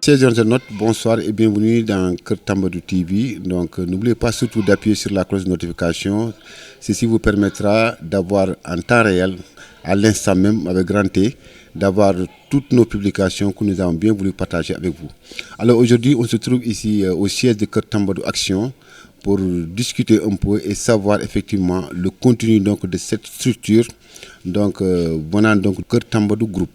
Chers internautes, bonsoir et bienvenue dans Kër Tambadou TV. Donc n'oubliez pas surtout d'appuyer sur la cloche de notification. Ceci vous permettra d'avoir en temps réel, à l'instant même avec grand T, d'avoir toutes nos publications que nous avons bien voulu partager avec vous. Alors aujourd'hui, on se trouve ici au siège de Kër Tambadou Action pour discuter un peu et savoir effectivement le contenu donc de cette structure donc venant donc Kër Tambadou Group.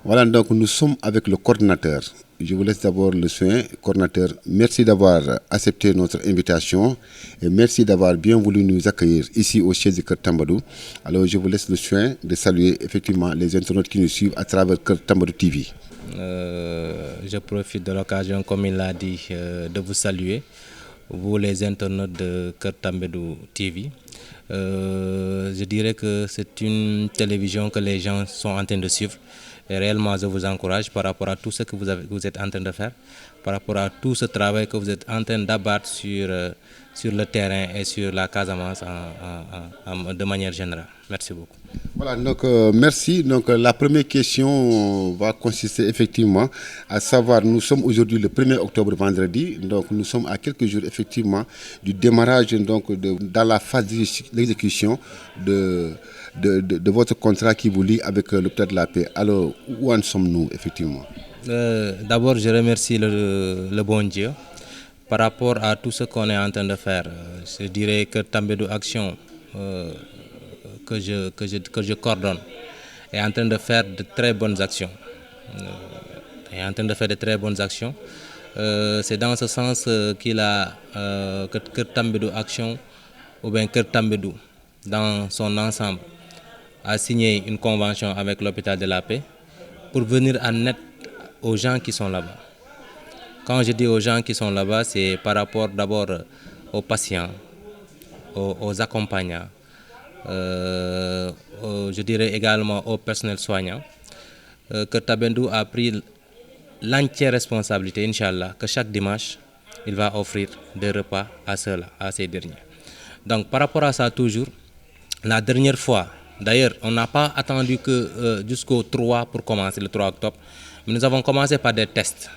Voilà, donc nous sommes avec le coordinateur. Je vous laisse d'abord le soin. Coordinateur, merci d'avoir accepté notre invitation et merci d'avoir bien voulu nous accueillir ici au siège de Kër Tambadou. Alors je vous laisse le soin de saluer effectivement les internautes qui nous suivent à travers Kër Tambadou TV. Je profite de l'occasion, comme il l'a dit, de vous saluer, vous les internautes de Kër Tambadou TV. Je dirais que c'est une télévision que les gens sont en train de suivre. Et réellement, je vous encourage par rapport à tout ce que vous êtes en train de faire, par rapport à tout ce travail que vous êtes en train d'abattre sur le terrain et sur la Casamance de manière générale. Merci beaucoup. Voilà, donc merci. Donc la première question va consister effectivement à savoir, nous sommes aujourd'hui le 1er octobre vendredi, donc nous sommes à quelques jours effectivement du démarrage donc dans la phase d'exécution de votre contrat qui vous lie avec l'hôpital de la Paix. Alors, où en sommes-nous effectivement? D'abord, je remercie le bon Dieu par rapport à tout ce qu'on est en train de faire. Je dirais que Tambadou Action, que je coordonne, est en train de faire de très bonnes actions. C'est dans ce sens que Kër Tambadou Action, ou bien Kër Tambadou, dans son ensemble, a signé une convention avec l'hôpital de la Paix pour venir en aide aux gens qui sont là-bas. Quand je dis aux gens qui sont là-bas, c'est par rapport d'abord aux patients, aux accompagnants, je dirais également au personnel soignant, que Tambadou a pris l'entière responsabilité, Inch'Allah, que chaque dimanche, il va offrir des repas à ces derniers. Donc par rapport à ça, toujours, la dernière fois, d'ailleurs, on n'a pas attendu que jusqu'au 3 pour commencer, le 3 octobre, mais nous avons commencé par des tests.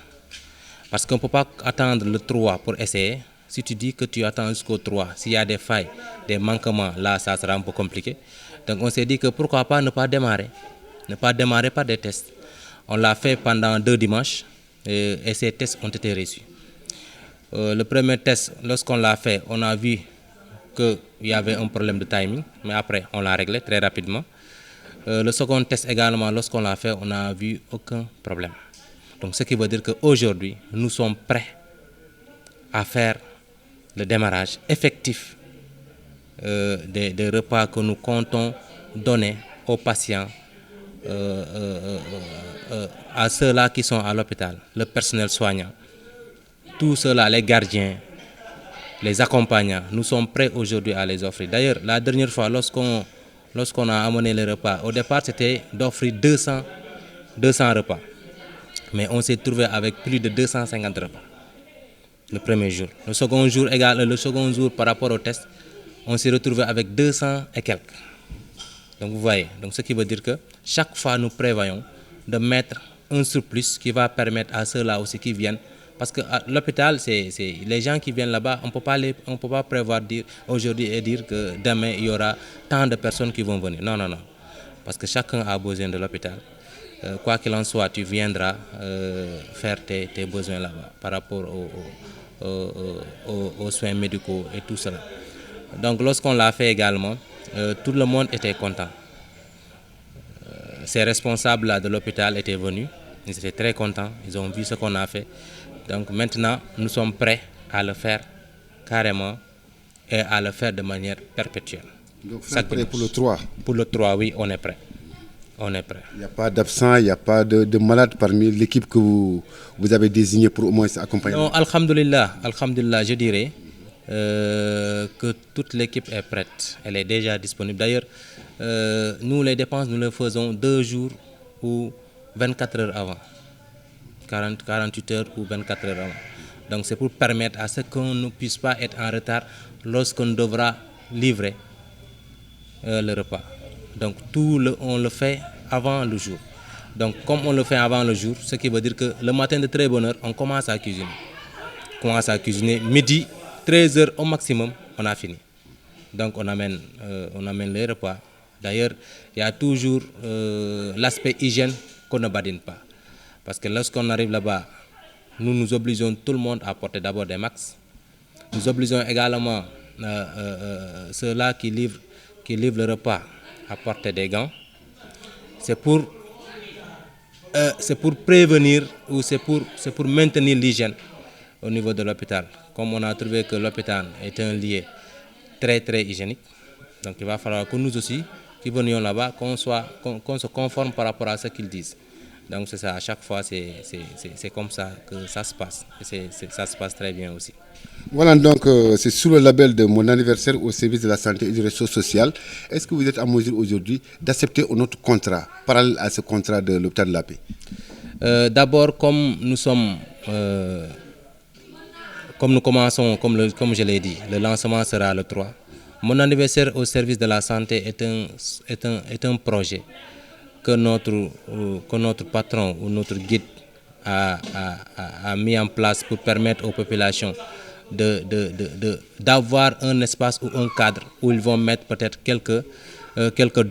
Parce qu'on ne peut pas attendre le 3 pour essayer. Si tu dis que tu attends jusqu'au 3, s'il y a des failles, des manquements, là, ça sera un peu compliqué. Donc on s'est dit que pourquoi pas ne pas démarrer par des tests. On l'a fait pendant 2 dimanches et ces tests ont été reçus. Le premier test, lorsqu'on l'a fait, on a vu qu'il y avait un problème de timing, mais après on l'a réglé très rapidement. Le second test également, lorsqu'on l'a fait, on n'a vu aucun problème. Donc ce qui veut dire qu'aujourd'hui, nous sommes prêts à faire le démarrage effectif des repas que nous comptons donner aux patients, à ceux-là qui sont à l'hôpital, le personnel soignant, tous ceux-là, les gardiens, les accompagnants. Nous sommes prêts aujourd'hui à les offrir. D'ailleurs, la dernière fois, lorsqu'on a amené les repas, au départ, c'était d'offrir 200 repas. Mais on s'est trouvé avec plus de 250 repas le premier jour. Le second jour, par rapport au test, on s'est retrouvé avec 200 et quelques. Donc vous voyez, donc ce qui veut dire que chaque fois nous prévoyons de mettre un surplus qui va permettre à ceux-là aussi qui viennent. Parce que l'hôpital, c'est les gens qui viennent là-bas, on ne peut pas prévoir aujourd'hui et dire que demain il y aura tant de personnes qui vont venir. Non. Parce que chacun a besoin de l'hôpital. Quoi qu'il en soit, tu viendras faire tes besoins là-bas par rapport aux soins médicaux et tout cela. Donc lorsqu'on l'a fait également, tout le monde était content. Ces responsables de l'hôpital étaient venus, ils étaient très contents, ils ont vu ce qu'on a fait. Donc maintenant, nous sommes prêts à le faire carrément et à le faire de manière perpétuelle. Donc vous êtes prêt pour le 3? Pour le 3, oui, on est prêt. On est prêt. Il n'y a pas d'absent, il n'y a pas de malade parmi l'équipe que vous avez désignée pour au moins accompagner? Non, alhamdulillah, je dirais que toute l'équipe est prête. Elle est déjà disponible. D'ailleurs, nous, les dépenses, nous les faisons 2 jours ou 24 heures avant. 48 heures ou 24 heures avant. Donc c'est pour permettre à ce qu'on ne puisse pas être en retard lorsqu'on devra livrer le repas. Donc on le fait avant le jour. Donc comme on le fait avant le jour, ce qui veut dire que le matin de très bonne heure, on commence à cuisiner. Midi, 13 heures au maximum, on a fini. Donc on amène les repas. D'ailleurs, il y a toujours l'aspect hygiène qu'on ne badine pas. Parce que lorsqu'on arrive là-bas, nous obligeons tout le monde à porter d'abord des masques. Nous obligeons également ceux-là qui livrent le repas à porter des gants. C'est pour prévenir ou c'est pour maintenir l'hygiène au niveau de l'hôpital. Comme on a trouvé que l'hôpital est un lieu très très hygiénique, donc il va falloir que nous aussi, qui venions là-bas, qu'on se conforme par rapport à ce qu'ils disent. Donc c'est ça, à chaque fois c'est comme ça que ça se passe. Et ça se passe très bien aussi. Voilà, donc c'est sous le label de mon anniversaire au service de la santé et du réseau social. Est-ce que vous êtes en mesure aujourd'hui d'accepter notre contrat, parallèle à ce contrat de l'hôpital de la Paix? D'abord, comme nous commençons, comme je l'ai dit, le lancement sera le 3. Mon anniversaire au service de la santé est un projet que notre patron ou notre guide a mis en place pour permettre aux populations d'avoir un espace ou un cadre où ils vont mettre peut-être quelques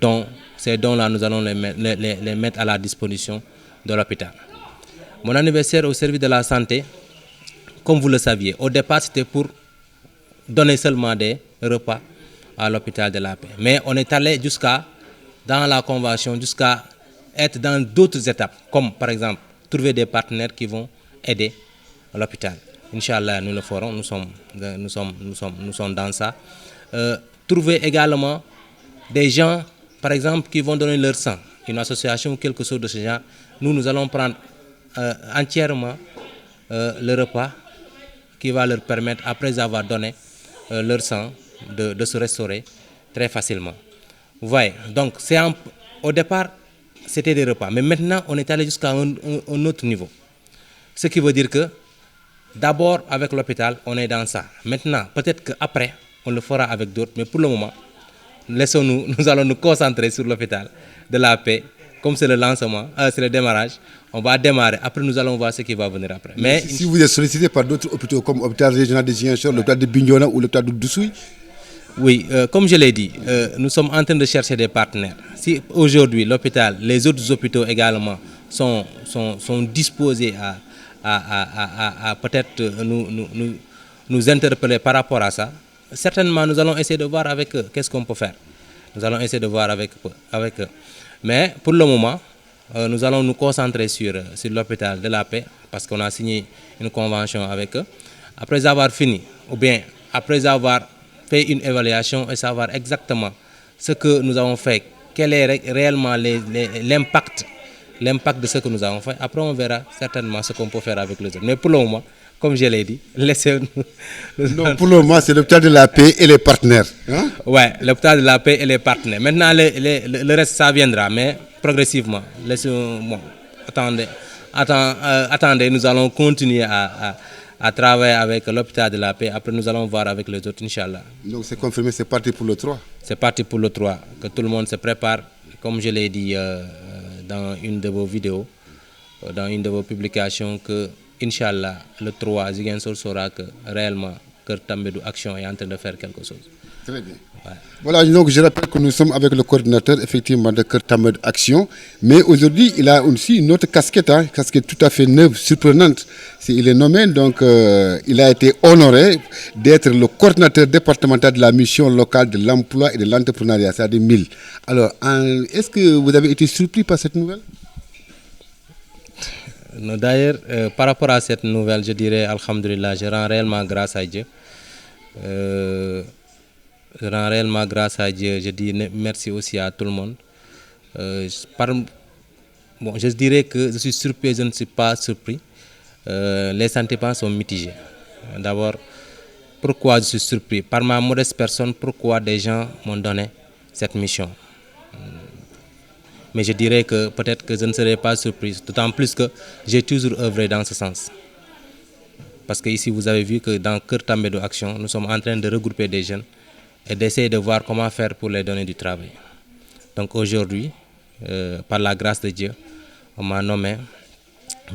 dons. Ces dons-là, nous allons les mettre à la disposition de l'hôpital. Mon anniversaire au service de la santé, comme vous le saviez, au départ c'était pour donner seulement des repas à l'hôpital de la Paix. Mais on est allé dans la convention, jusqu'à être dans d'autres étapes, comme par exemple trouver des partenaires qui vont aider l'hôpital. Inch'Allah, nous le ferons, nous sommes dans ça. Trouver également des gens, par exemple, qui vont donner leur sang, une association ou quelque chose de ce genre. Nous allons prendre entièrement le repas qui va leur permettre, après avoir donné leur sang, de se restaurer très facilement. Vous voyez, donc au départ, c'était des repas, mais maintenant, on est allé jusqu'à un autre niveau. Ce qui veut dire que, d'abord, avec l'hôpital, on est dans ça. Maintenant, peut-être qu'après, on le fera avec d'autres, mais pour le moment, nous allons nous concentrer sur l'hôpital de la Paix. Comme c'est le lancement, c'est le démarrage, on va démarrer. Après, nous allons voir ce qui va venir après. Mais si vous êtes sollicité par d'autres hôpitaux, comme l'hôpital régional de Ziguinchor, l'hôpital de Bignona ou l'hôpital de Doussoui? Oui, comme je l'ai dit, nous sommes en train de chercher des partenaires. Si aujourd'hui, l'hôpital, les autres hôpitaux également sont disposés à peut-être nous interpeller par rapport à ça, certainement, nous allons essayer de voir avec eux qu'est-ce qu'on peut faire. Nous allons essayer de voir avec eux. Mais pour le moment, nous allons nous concentrer sur l'hôpital de la Paix parce qu'on a signé une convention avec eux. Après avoir fini, ou bien après avoir fait une évaluation et savoir exactement ce que nous avons fait, quel est réellement l'impact de ce que nous avons fait, après on verra certainement ce qu'on peut faire avec les autres. Mais pour le moment, comme je l'ai dit, laissez-nous... Non, pour le moment, c'est l'hôpital de la Paix et les partenaires. Hein? Oui, l'hôpital de la Paix et les partenaires. Maintenant, le reste, ça viendra, mais progressivement. Attendez, nous allons continuer à travailler avec l'hôpital de la Paix. Après, nous allons voir avec les autres, Inch'Allah. Donc, c'est confirmé, c'est parti pour le 3? C'est parti pour le 3, que tout le monde se prépare. Comme je l'ai dit dans une de vos vidéos, dans une de vos publications, que Inch'Allah, le 3, Ziguinchor saura que réellement, Kër Tambédou Action est en train de faire quelque chose. Très bien. Ouais. Voilà, donc je rappelle que nous sommes avec le coordinateur effectivement de Kër Tambédou Action, mais aujourd'hui il a aussi une autre casquette, casquette tout à fait neuve, surprenante. Il est nommé, donc il a été honoré d'être le coordinateur départemental de la mission locale de l'emploi et de l'entrepreneuriat, c'est-à-dire MIL. Alors, est-ce que vous avez été surpris par cette nouvelle? D'ailleurs, par rapport à cette nouvelle, je dirais, alhamdulillah, je rends réellement grâce à Dieu. Je rends réellement grâce à Dieu. Je dis merci aussi à tout le monde. Je dirais que je suis surpris, je ne suis pas surpris. Les sentiments sont mitigés. D'abord, pourquoi je suis surpris? Par ma modeste personne, pourquoi des gens m'ont donné cette mission? Mais je dirais que peut-être que je ne serai pas surprise, d'autant plus que j'ai toujours œuvré dans ce sens. Parce que ici, vous avez vu que dans Kër Tambédou Action, nous sommes en train de regrouper des jeunes et d'essayer de voir comment faire pour les donner du travail. Donc aujourd'hui, par la grâce de Dieu, on m'a nommé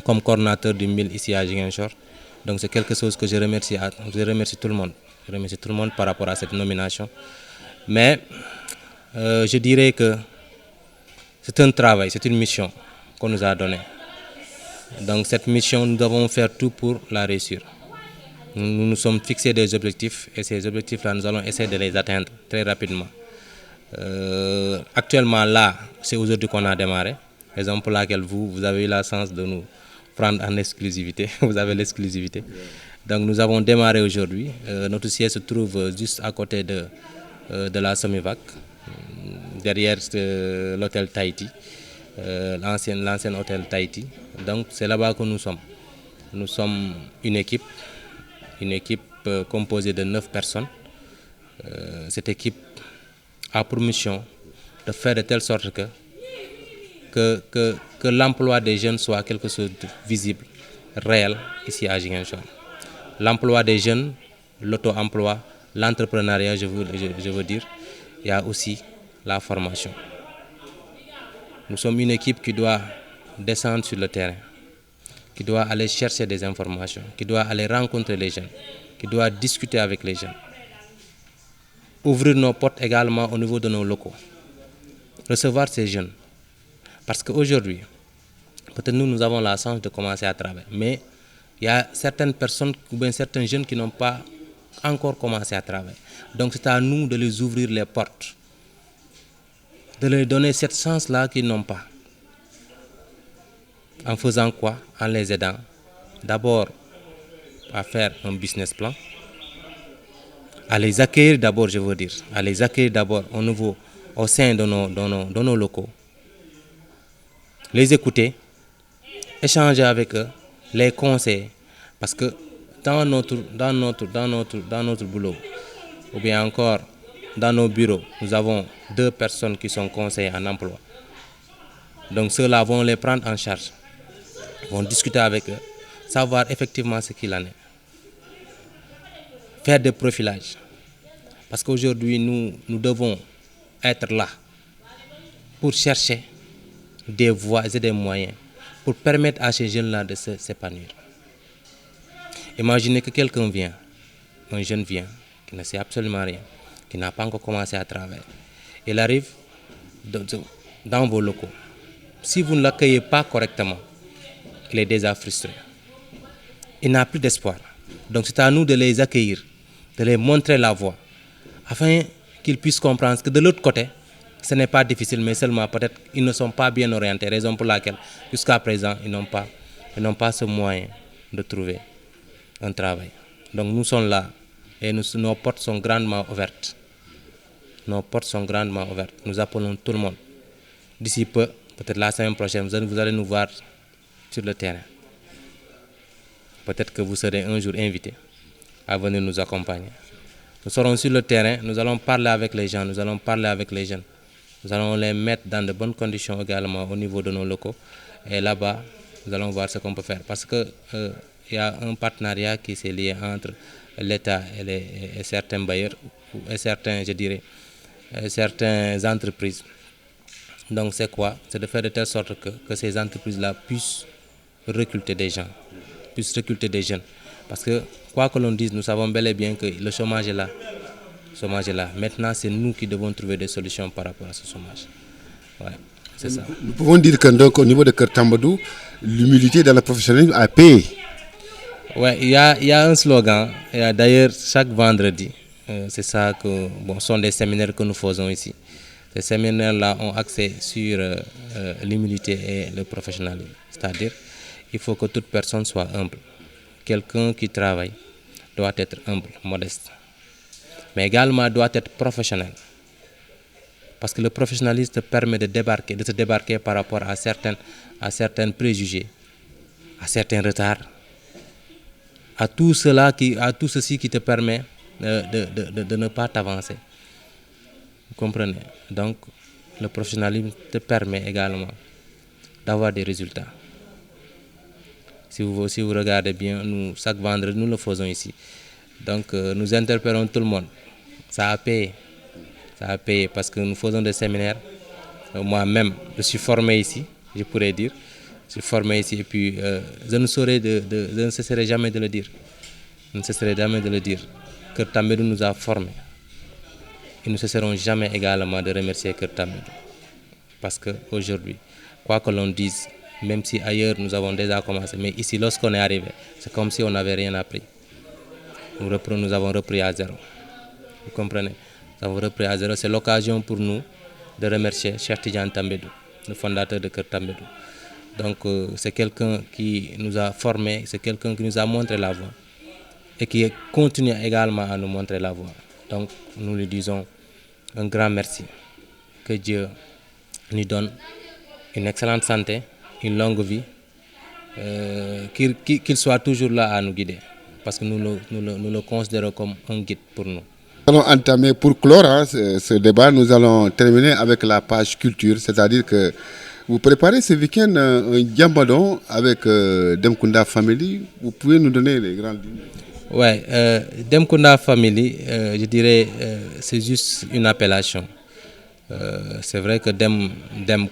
comme coordonnateur du MIL ici à Ziguinchor. Donc c'est quelque chose que je remercie tout le monde. Je remercie tout le monde par rapport à cette nomination. Mais je dirais que c'est un travail, c'est une mission qu'on nous a donnée. Donc cette mission, nous devons faire tout pour la réussir. Nous nous sommes fixés des objectifs et ces objectifs-là, nous allons essayer de les atteindre très rapidement. Actuellement là, c'est aujourd'hui qu'on a démarré, raison pour laquelle vous avez eu la chance de nous prendre en exclusivité, vous avez l'exclusivité. Donc nous avons démarré aujourd'hui, notre siège se trouve juste à côté de la Somivac, derrière l'hôtel Tahiti, l'ancien hôtel Tahiti. Donc c'est là-bas que nous sommes. Nous sommes une équipe composée de 9 personnes. Cette équipe a pour mission de faire de telle sorte que l'emploi des jeunes soit quelque chose de visible, réel ici à Ziguinchor. L'emploi des jeunes, l'auto-emploi, l'entrepreneuriat, je veux dire, il y a aussi la formation. Nous sommes une équipe qui doit descendre sur le terrain, qui doit aller chercher des informations, qui doit aller rencontrer les jeunes, qui doit discuter avec les jeunes. Ouvrir nos portes également au niveau de nos locaux. Recevoir ces jeunes. Parce qu'aujourd'hui, peut-être nous avons la chance de commencer à travailler, mais il y a certaines personnes ou bien certains jeunes qui n'ont pas encore commencé à travailler. Donc c'est à nous de les ouvrir les portes, de leur donner cette chance-là qu'ils n'ont pas. En faisant quoi? En les aidant d'abord à faire un business plan, à les accueillir d'abord, je veux dire, à les accueillir d'abord au sein de nos locaux, les écouter, échanger avec eux, les conseiller, parce que dans notre boulot, ou bien encore dans nos bureaux, nous avons 2 personnes qui sont conseillers en emploi. Donc ceux-là vont les prendre en charge, vont discuter avec eux, savoir effectivement ce qu'il en est. Faire des profilages. Parce qu'aujourd'hui, nous devons être là pour chercher des voies et des moyens pour permettre à ces jeunes-là de s'épanouir. Imaginez que quelqu'un vient, un jeune vient, qui ne sait absolument rien, qui n'a pas encore commencé à travailler. Il arrive dans vos locaux. Si vous ne l'accueillez pas correctement, il est déjà frustré. Il n'a plus d'espoir. Donc c'est à nous de les accueillir, de les montrer la voie, afin qu'ils puissent comprendre que de l'autre côté, ce n'est pas difficile, mais seulement peut-être qu'ils ne sont pas bien orientés, raison pour laquelle jusqu'à présent ils n'ont pas ce moyen de trouver un travail. Donc nous sommes là et nos portes sont grandement ouvertes. Nos portes sont grandement ouvertes. Nous appelons tout le monde. D'ici peu, peut-être la semaine prochaine, vous allez nous voir sur le terrain. Peut-être que vous serez un jour invités à venir nous accompagner. Nous serons sur le terrain, nous allons parler avec les gens, nous allons parler avec les jeunes. Nous allons les mettre dans de bonnes conditions également au niveau de nos locaux. Et là-bas, nous allons voir ce qu'on peut faire. Parce qu'il y a un partenariat qui s'est lié entre l'État et certains bailleurs, et certaines entreprises. Donc c'est quoi? C'est de faire de telle sorte que ces entreprises-là puissent recruter des gens, puissent recruter des jeunes. Parce que, quoi que l'on dise, nous savons bel et bien que le chômage est là. Maintenant, c'est nous qui devons trouver des solutions par rapport à ce chômage. Ouais, c'est ça. Nous pouvons dire que donc, au niveau de Kër Tambadou, l'humilité dans le professionnalisme a payé. Oui, il y a un slogan. D'ailleurs, chaque vendredi, c'est ça que sont des séminaires que nous faisons ici. Ces séminaires-là ont accès sur l'humilité et le professionnalisme. C'est-à-dire, il faut que toute personne soit humble. Quelqu'un qui travaille doit être humble, modeste. Mais également doit être professionnel. Parce que le professionnalisme te permet de se débarquer par rapport à certains préjugés, à certains retards, à tout ceci qui te permet de ne pas t'avancer. Vous comprenez? Donc, le professionnalisme te permet également d'avoir des résultats. Si vous regardez bien, nous, chaque vendredi, nous le faisons ici. Donc, nous interpellons tout le monde. Ça a payé. Ça a payé parce que nous faisons des séminaires. Moi-même, je suis formé ici, je pourrais dire. Je suis formé ici et puis je ne cesserai jamais de le dire. Je ne cesserai jamais de le dire. Que Tambédou nous a formés. Et nous ne cesserons jamais également de remercier Kër Tambédou. Parce qu'aujourd'hui, quoi que l'on dise, même si ailleurs nous avons déjà commencé, mais ici, lorsqu'on est arrivé, c'est comme si on n'avait rien appris. Nous avons repris à zéro. Vous comprenez? Nous avons repris à zéro. C'est l'occasion pour nous de remercier Cheikh Tidiane Tambédou, le fondateur de Kër Tambédou. Donc c'est quelqu'un qui nous a formés, c'est quelqu'un qui nous a montré la voie et qui continue également à nous montrer la voie. Donc nous lui disons un grand merci. Que Dieu nous donne une excellente santé, une longue vie, qu'il soit toujours là à nous guider. Parce que nous le considérons comme un guide pour nous. Nous allons entamer, pour clore ce débat, nous allons terminer avec la page culture, c'est-à-dire que vous préparez ce week-end un Diambadon avec Demkounda Family. Vous pouvez nous donner les grandes lignes? Oui, Demkounda Family, je dirais, c'est juste une appellation. C'est vrai que Dem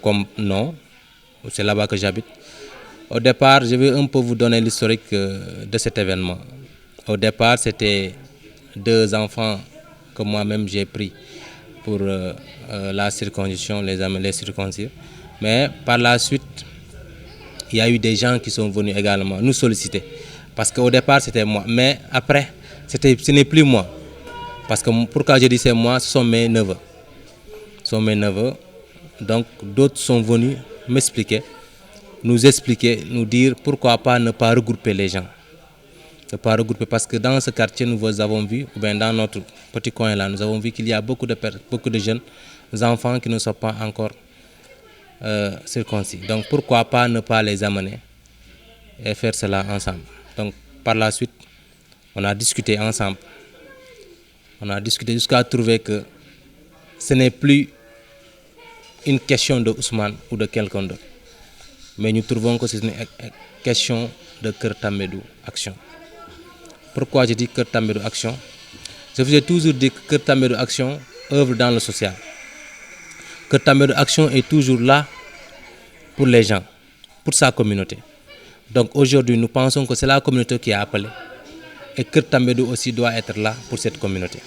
comme nom, c'est là-bas que j'habite. Au départ, je vais un peu vous donner l'historique de cet événement. Au départ, c'était 2 enfants que moi-même j'ai pris pour la circoncision, les circoncire. Mais par la suite, il y a eu des gens qui sont venus également nous solliciter. Parce qu'au départ, c'était moi. Mais après, ce n'est plus moi. Parce que pourquoi je dis c'est moi, ce sont mes neveux. Ce sont mes neveux. Donc d'autres sont venus m'expliquer, nous expliquer, nous dire pourquoi pas ne pas regrouper les gens. Ne pas regrouper parce que dans ce quartier, nous avons vu, ou bien dans notre petit coin là, nous avons vu qu'il y a beaucoup de jeunes enfants qui ne sont pas encore circoncis. Donc pourquoi pas ne pas les amener et faire cela ensemble. Donc par la suite, on a discuté ensemble. On a discuté jusqu'à trouver que ce n'est plus une question de Ousmane ou de quelqu'un d'autre. Mais nous trouvons que c'est une question de Kër Tambédou Action. Pourquoi je dis Kër Tambédou Action? Je vous ai toujours dit que Kër Tambédou Action œuvre dans le social. Kër Tambédou Action est toujours là pour les gens, pour sa communauté. Donc aujourd'hui, nous pensons que c'est la communauté qui a appelé. Et Kër Tambédou aussi doit être là pour cette communauté.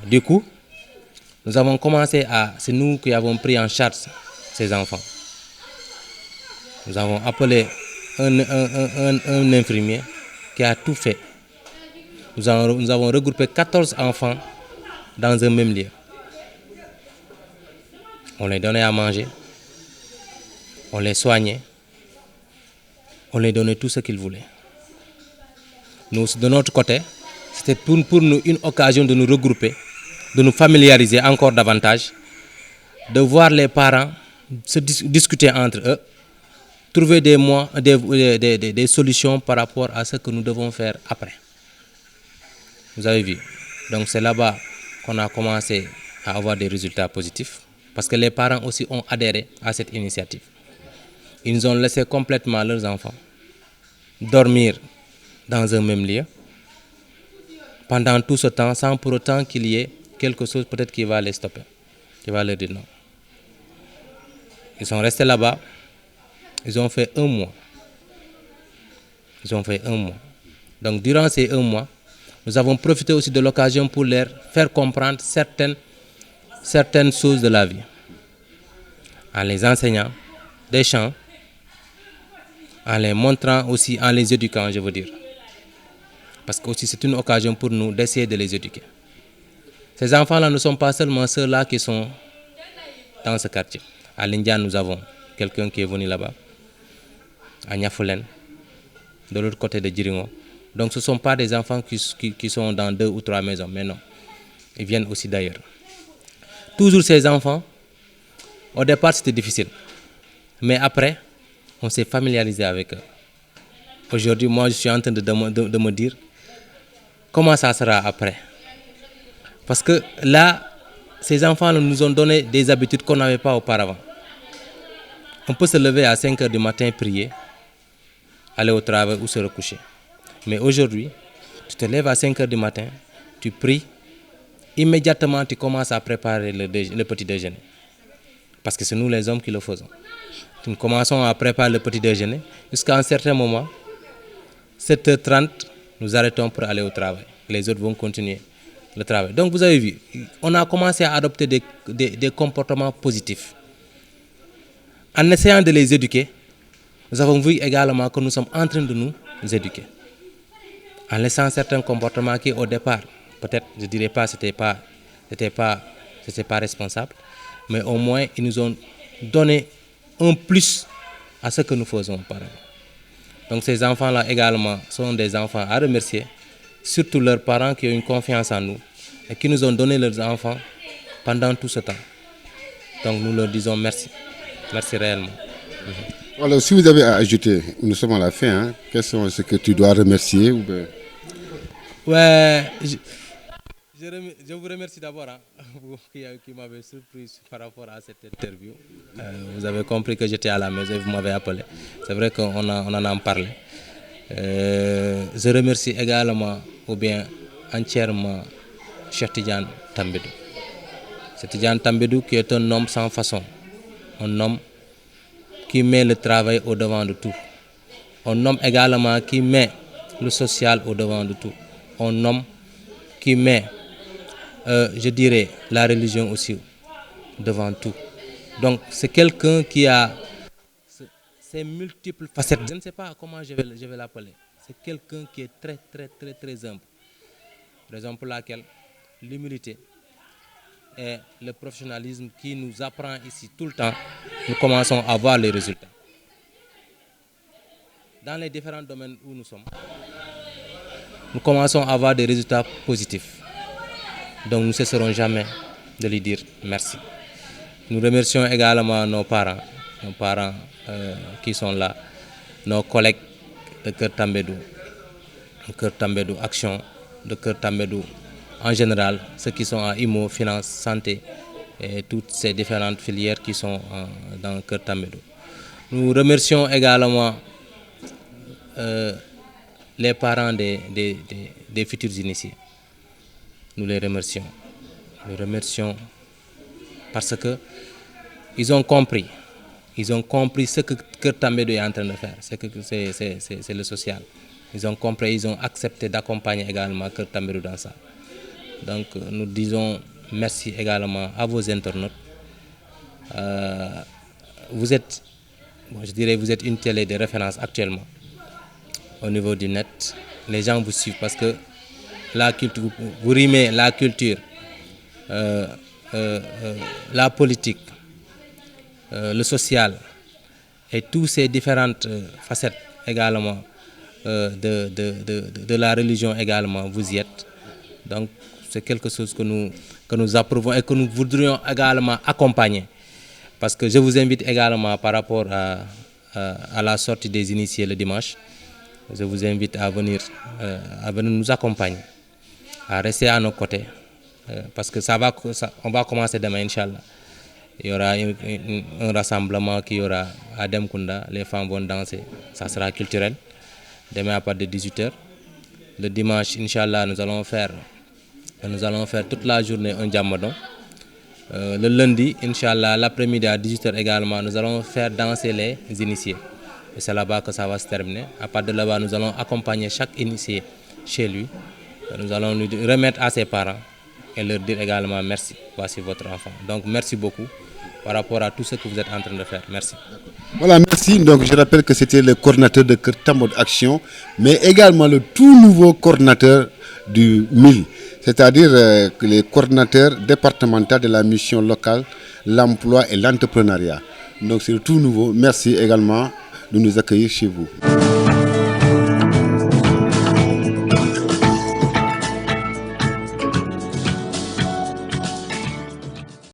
Du coup, nous avons commencé c'est nous qui avons pris en charge ces enfants. Nous avons appelé un infirmier qui a tout fait. Nous avons regroupé 14 enfants dans un même lieu. On les donnait à manger, on les soignait, on les donnait tout ce qu'ils voulaient. Nous, de notre côté, c'était pour nous une occasion de nous regrouper, de nous familiariser encore davantage, de voir les parents se discuter entre eux, trouver des solutions par rapport à ce que nous devons faire après. Vous avez vu. Donc c'est là-bas qu'on a commencé à avoir des résultats positifs, parce que les parents aussi ont adhéré à cette initiative. Ils nous ont laissé complètement leurs enfants dormir dans un même lieu pendant tout ce temps, sans pour autant qu'il y ait quelque chose peut-être qui va les stopper, qui va leur dire non. Ils sont restés là-bas, ils ont fait 1 mois. Ils ont fait 1 mois. Donc durant ces 1 mois, nous avons profité aussi de l'occasion pour leur faire comprendre certaines choses de la vie, en les enseignant des chants, en les montrant aussi, en les éduquant, je veux dire. Parce que aussi c'est une occasion pour nous d'essayer de les éduquer. Ces enfants-là ne sont pas seulement ceux-là qui sont dans ce quartier. À l'India, nous avons quelqu'un qui est venu là-bas, à Niafoulen, de l'autre côté de Djiringo. Donc ce ne sont pas des enfants qui sont dans 2 ou 3 maisons, mais non, ils viennent aussi d'ailleurs. Toujours ces enfants, au départ c'était difficile, mais après, on s'est familiarisé avec eux. Aujourd'hui, moi je suis en train de me dire comment ça sera après. Parce que là, ces enfants nous ont donné des habitudes qu'on n'avait pas auparavant. On peut se lever à 5 h du matin, prier, aller au travail ou se recoucher. Mais aujourd'hui, tu te lèves à 5 h du matin, tu pries, immédiatement tu commences à préparer le petit déjeuner. parce que c'est nous les hommes qui le faisons. Nous commençons à préparer le petit déjeuner. Jusqu'à un certain moment, 7h30, nous arrêtons pour aller au travail. Les autres vont continuer le travail. Donc vous avez vu, on a commencé à adopter des comportements positifs. En essayant de les éduquer, nous avons vu également que nous sommes en train de nous éduquer. En laissant certains comportements qui au départ, peut-être, je ne dirais pas, c'était pas responsable, mais au moins ils nous ont donné un plus à ce que nous faisons auparavant. Donc ces enfants-là également sont des enfants à remercier, surtout leurs parents qui ont une confiance en nous et qui nous ont donné leurs enfants pendant tout ce temps. Donc nous leur disons merci. Merci réellement. Alors, si vous avez à ajouter, nous sommes à la fin, hein, quels sont ceux que tu dois remercier ou bien... Ouais, je vous remercie d'abord vous qui m'avez surpris par rapport à cette interview. Vous avez compris que j'étais à la maison et vous m'avez appelé. C'est vrai qu'on en a parlé. Je remercie également, ou bien entièrement, Cheikh Tidiane Tambédou. C'est Tidiane Tambédou qui est un homme sans façon. Un homme qui met le travail au devant de tout. Un homme également qui met le social au devant de tout. Un homme qui met, je dirais, la religion aussi devant tout. Donc c'est quelqu'un qui a ces multiples facettes. Je ne sais pas comment je vais l'appeler. C'est quelqu'un qui est très, très, très, très humble. Raison pour laquelle l'humilité et le professionnalisme qui nous apprend ici tout le temps, nous commençons à voir les résultats. Dans les différents domaines où nous sommes, nous commençons à avoir des résultats positifs. Donc nous ne cesserons jamais de lui dire merci. Nous remercions également nos parents qui sont là, nos collègues de Kër Tambédou, Action, de Kër Tambédou en général, ceux qui sont à IMO, Finance, Santé et toutes ces différentes filières qui sont dans Kër Tambédou. Nous remercions également les parents des futurs initiés. Nous les remercions. Nous les remercions parce que ils ont compris ce que Kër Tambédou est en train de faire. C'est le social. Ils ont compris, ils ont accepté d'accompagner également Kër Tambédou dans ça. Donc nous disons merci également à vos internautes. Vous êtes une télé de référence actuellement au niveau du net. Les gens vous suivent parce que la culture, vous rimez la culture, la politique, le social et toutes ces différentes facettes également de la religion également, vous y êtes. Donc c'est quelque chose que nous approuvons et que nous voudrions également accompagner. Parce que je vous invite également par rapport à la sortie des initiés le dimanche, je vous invite à venir nous accompagner, à rester à nos côtés. Parce que on va commencer demain, Inch'Allah. Il y aura un rassemblement qui y aura à Demkounda, les femmes vont danser, ça sera culturel. Demain à partir de 18h. Le dimanche, Inch'Allah, nous allons faire toute la journée un djamadon. Le lundi, Inch'Allah, l'après-midi à 18h également, nous allons faire danser les initiés. Et c'est là-bas que ça va se terminer. À partir de là-bas, nous allons accompagner chaque initié chez lui. Nous allons lui remettre à ses parents et leur dire également merci, voici votre enfant. Donc merci beaucoup par rapport à tout ce que vous êtes en train de faire. Merci. Voilà, merci. Donc je rappelle que c'était le coordinateur de Kër Tambédou Action, mais également le tout nouveau coordinateur du MIL, c'est-à-dire le coordinateur départemental de la mission locale, l'emploi et l'entrepreneuriat. Donc c'est le tout nouveau. Merci également de nous accueillir chez vous.